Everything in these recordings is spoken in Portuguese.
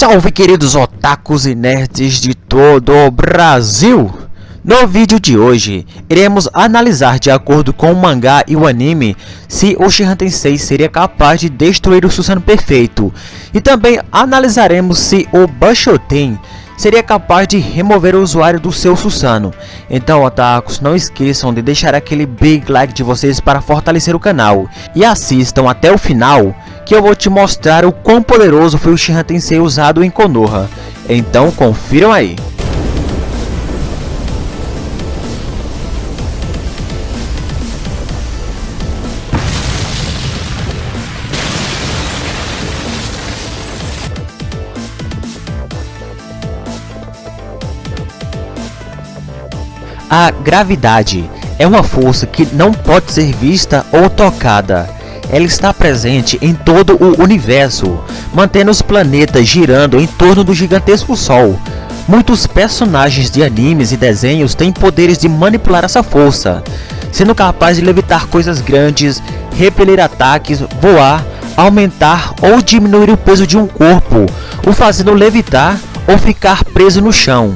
Salve, queridos otakus e nerds de todo o Brasil! No vídeo de hoje, iremos analisar de acordo com o mangá e o anime se Uchiha Tensei seria capaz de destruir o Susanoo perfeito, e também analisaremos se o Bashoten seria capaz de remover o usuário do seu Susanoo. Então, otakus, não esqueçam de deixar aquele big like de vocês para fortalecer o canal e assistam até o final, que eu vou te mostrar o quão poderoso foi o Uchiha Tensei usado em Konoha. Então confiram aí. A gravidade é uma força que não pode ser vista ou tocada. Ela está presente em todo o universo, mantendo os planetas girando em torno do gigantesco Sol. Muitos personagens de animes e desenhos têm poderes de manipular essa força, sendo capaz de levitar coisas grandes, repelir ataques, voar, aumentar ou diminuir o peso de um corpo, o fazendo levitar ou ficar preso no chão.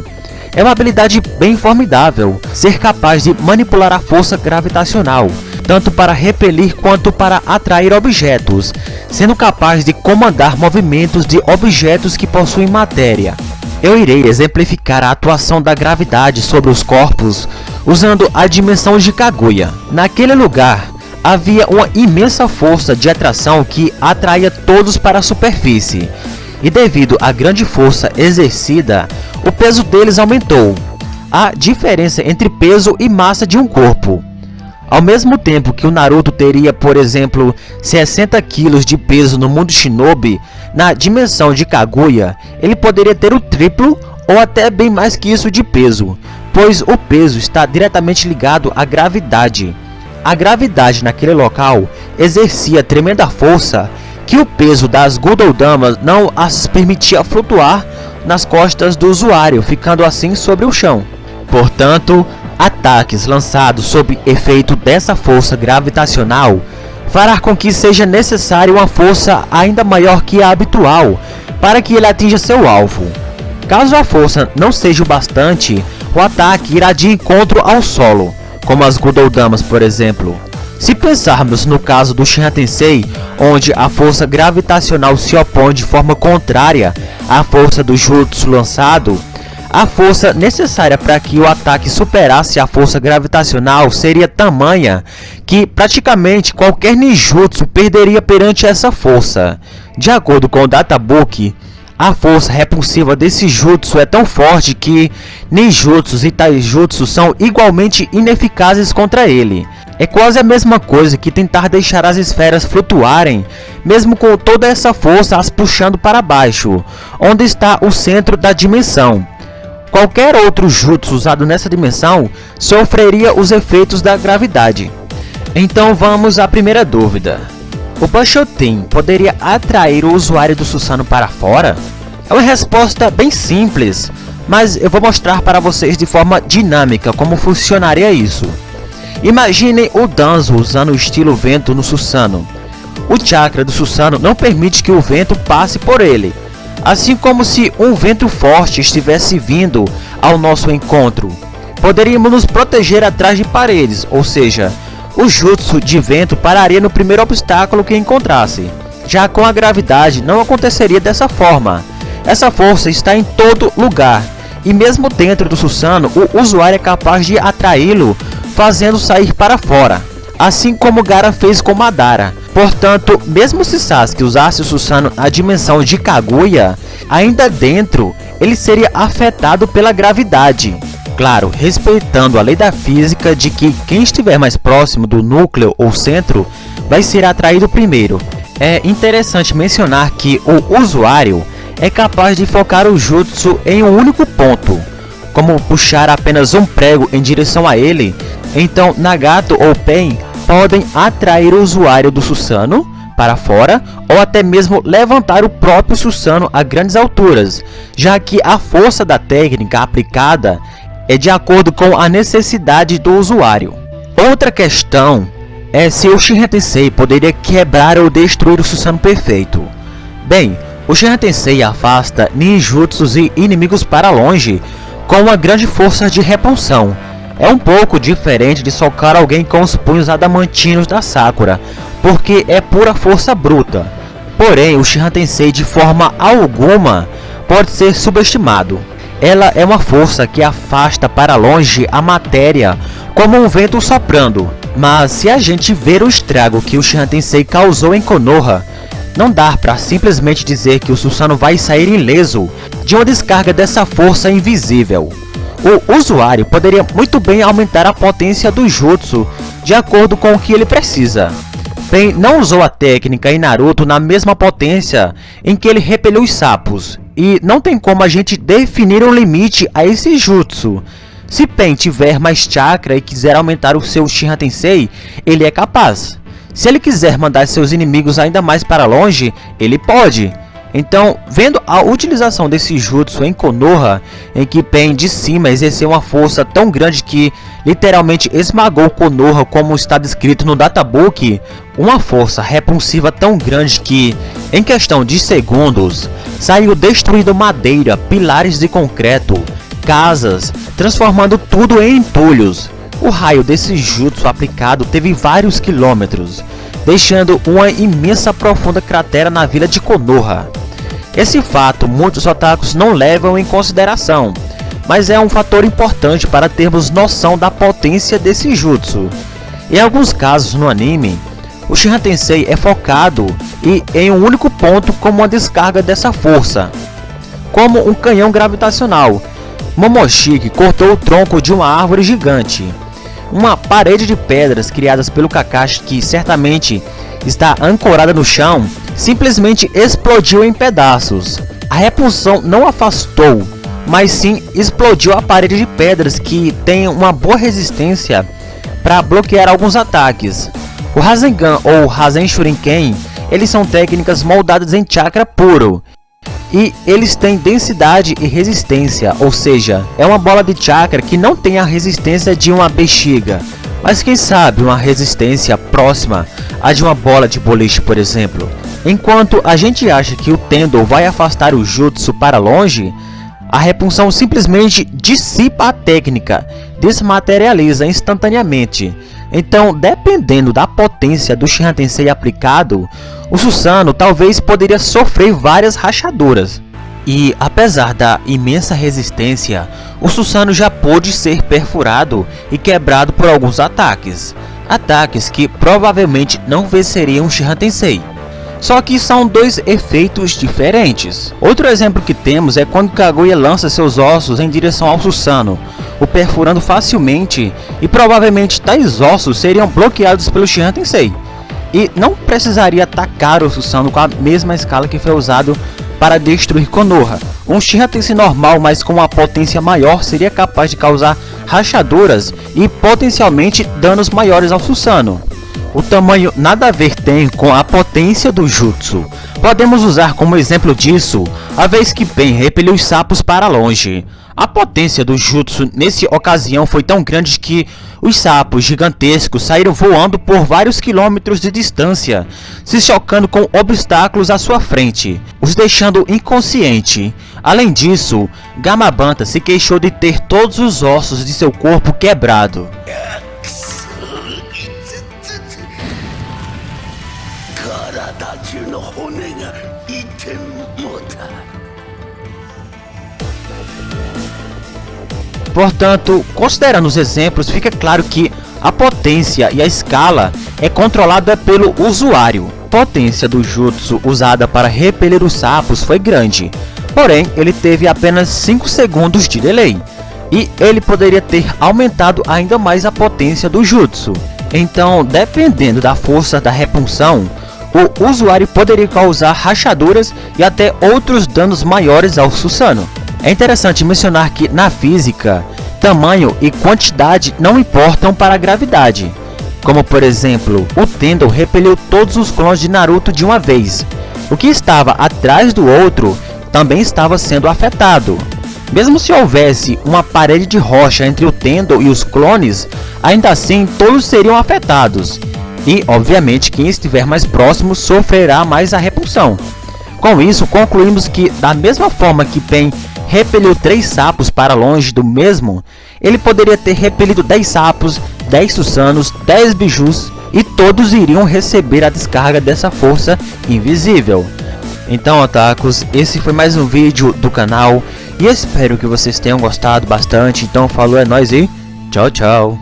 É uma habilidade bem formidável, ser capaz de manipular a força gravitacional, tanto para repelir quanto para atrair objetos, sendo capaz de comandar movimentos de objetos que possuem matéria. Eu irei exemplificar a atuação da gravidade sobre os corpos usando a dimensão de Kaguya. Naquele lugar, havia uma imensa força de atração que atraía todos para a superfície, e devido à grande força exercida, o peso deles aumentou. A diferença entre peso e massa de um corpo. Ao mesmo tempo que o Naruto teria, por exemplo, 60 kg de peso no mundo Shinobi, na dimensão de Kaguya, ele poderia ter o triplo ou até bem mais que isso de peso, pois o peso está diretamente ligado à gravidade. A gravidade naquele local exercia tremenda força que o peso das Gododamas não as permitia flutuar nas costas do usuário, ficando assim sobre o chão. Portanto, ataques lançados sob efeito dessa força gravitacional fará com que seja necessária uma força ainda maior que a habitual para que ele atinja seu alvo. Caso a força não seja o bastante, o ataque irá de encontro ao solo, como as Gododamas, por exemplo. Se pensarmos no caso do Uchiha Tensei, onde a força gravitacional se opõe de forma contrária à força do jutsu lançado, a força necessária para que o ataque superasse a força gravitacional seria tamanha que praticamente qualquer ninjutsu perderia perante essa força. De acordo com o databook, a força repulsiva desse jutsu é tão forte que ninjutsus e taijutsu são igualmente ineficazes contra ele. É quase a mesma coisa que tentar deixar as esferas flutuarem, mesmo com toda essa força as puxando para baixo, onde está o centro da dimensão. Qualquer outro jutsu usado nessa dimensão sofreria os efeitos da gravidade. Então vamos à primeira dúvida. O Bashoten poderia atrair o usuário do Susanoo para fora? É uma resposta bem simples, mas eu vou mostrar para vocês de forma dinâmica como funcionaria isso. Imaginem o Danzo usando o estilo vento no Susanoo. O chakra do Susanoo não permite que o vento passe por ele, assim como se um vento forte estivesse vindo ao nosso encontro. Poderíamos nos proteger atrás de paredes, ou seja, o jutsu de vento pararia no primeiro obstáculo que encontrasse. Já com a gravidade não aconteceria dessa forma. Essa força está em todo lugar, e mesmo dentro do Susanoo, o usuário é capaz de atraí-lo, fazendo sair para fora, assim como Gaara fez com Madara. Portanto, mesmo se Sasuke usasse o Susanoo na dimensão de Kaguya, ainda dentro ele seria afetado pela gravidade. Claro, respeitando a lei da física de que quem estiver mais próximo do núcleo ou centro vai ser atraído primeiro. É interessante mencionar que o usuário é capaz de focar o jutsu em um único ponto, como puxar apenas um prego em direção a ele. Então Nagato ou Pain podem atrair o usuário do Susanoo para fora ou até mesmo levantar o próprio Susanoo a grandes alturas, já que a força da técnica aplicada é de acordo com a necessidade do usuário. Outra questão é se o Uchiha Tensei poderia quebrar ou destruir o Susanoo perfeito. Bem, O Shinra Tensei afasta ninjutsus e inimigos para longe com uma grande força de repulsão. É um pouco diferente de socar alguém com os punhos adamantinos da Sakura, porque é pura força bruta. Porém, o Shinra Tensei de forma alguma pode ser subestimado. Ela é uma força que afasta para longe a matéria como um vento soprando. Mas se a gente ver o estrago que o Shinra Tensei causou em Konoha, não dá para simplesmente dizer que o Susanoo vai sair ileso de uma descarga dessa força invisível. O usuário poderia muito bem aumentar a potência do jutsu de acordo com o que ele precisa. Pain não usou a técnica em Naruto na mesma potência em que ele repeliu os sapos, e não tem como a gente definir um limite a esse jutsu. Se Pain tiver mais chakra e quiser aumentar o seu Shinra Tensei, ele é capaz. Se ele quiser mandar seus inimigos ainda mais para longe, ele pode. Então, vendo a utilização desse jutsu em Konoha, em que Pain de cima exerceu uma força tão grande que literalmente esmagou Konoha como está descrito no databook, uma força repulsiva tão grande que, em questão de segundos, saiu destruindo madeira, pilares de concreto, casas, transformando tudo em entulhos. O raio desse jutsu aplicado teve vários quilômetros, deixando uma imensa profunda cratera na vila de Konoha. Esse fato muitos otakus não levam em consideração, mas é um fator importante para termos noção da potência desse jutsu. Em alguns casos no anime, o Shinra Tensei é focado em um único ponto como uma descarga dessa força, como um canhão gravitacional. Momoshiki cortou o tronco de uma árvore gigante. Uma parede de pedras criadas pelo Kakashi, que certamente está ancorada no chão, simplesmente explodiu em pedaços. A repulsão não afastou, mas sim explodiu a parede de pedras, que tem uma boa resistência para bloquear alguns ataques. O Rasengan ou Rasen Shuriken, eles são técnicas moldadas em chakra puro, e eles têm densidade e resistência, ou seja, é uma bola de chakra que não tem a resistência de uma bexiga, mas quem sabe uma resistência próxima à de uma bola de boliche, por exemplo. Enquanto a gente acha que o Tendo vai afastar o jutsu para longe, a repulsão simplesmente dissipa a técnica, desmaterializa instantaneamente. Então, dependendo da potência do Shinra Tensei aplicado, o Susanoo talvez poderia sofrer várias rachaduras. E apesar da imensa resistência, o Susanoo já pôde ser perfurado e quebrado por alguns ataques. Ataques que provavelmente não venceriam o Shinra Tensei. Só que são dois efeitos diferentes. Outro exemplo que temos é quando Kaguya lança seus ossos em direção ao Susanoo, o perfurando facilmente, e provavelmente tais ossos seriam bloqueados pelo Shinra Tensei. E não precisaria atacar o Susanoo com a mesma escala que foi usado para destruir Konoha. Um Shinra Tensei normal, mas com uma potência maior, seria capaz de causar rachaduras e potencialmente danos maiores ao Susanoo. O tamanho nada a ver tem com a potência do jutsu. Podemos usar como exemplo disso a vez que Pain repeliu os sapos para longe. A potência do jutsu nessa ocasião foi tão grande que os sapos gigantescos saíram voando por vários quilômetros de distância, se chocando com obstáculos à sua frente, os deixando inconsciente. Além disso, Gamabanta se queixou de ter todos os ossos de seu corpo quebrado. Portanto, considerando os exemplos, fica claro que a potência e a escala é controlada pelo usuário. A potência do jutsu usada para repelir os sapos foi grande, porém ele teve apenas 5 segundos de delay, e ele poderia ter aumentado ainda mais a potência do jutsu. Então, dependendo da força da repulsão, o usuário poderia causar rachaduras e até outros danos maiores ao Susanoo. É interessante mencionar que na física, tamanho e quantidade não importam para a gravidade. Como por exemplo, o Tendo repeliu todos os clones de Naruto de uma vez. O que estava atrás do outro também estava sendo afetado. Mesmo se houvesse uma parede de rocha entre o Tendo e os clones, ainda assim todos seriam afetados. E obviamente quem estiver mais próximo sofrerá mais a repulsão. Com isso, concluímos que, da mesma forma que Pen repeliu 3 sapos para longe do mesmo, ele poderia ter repelido 10 sapos, 10 Susanos, 10 Bijus, e todos iriam receber a descarga dessa força invisível. Então, otakus, esse foi mais um vídeo do canal, e espero que vocês tenham gostado bastante. Então, falou, é nóis e tchau, tchau.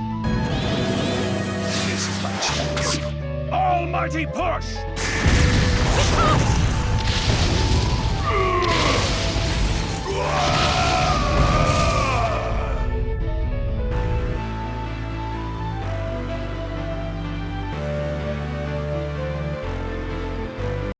Almighty push!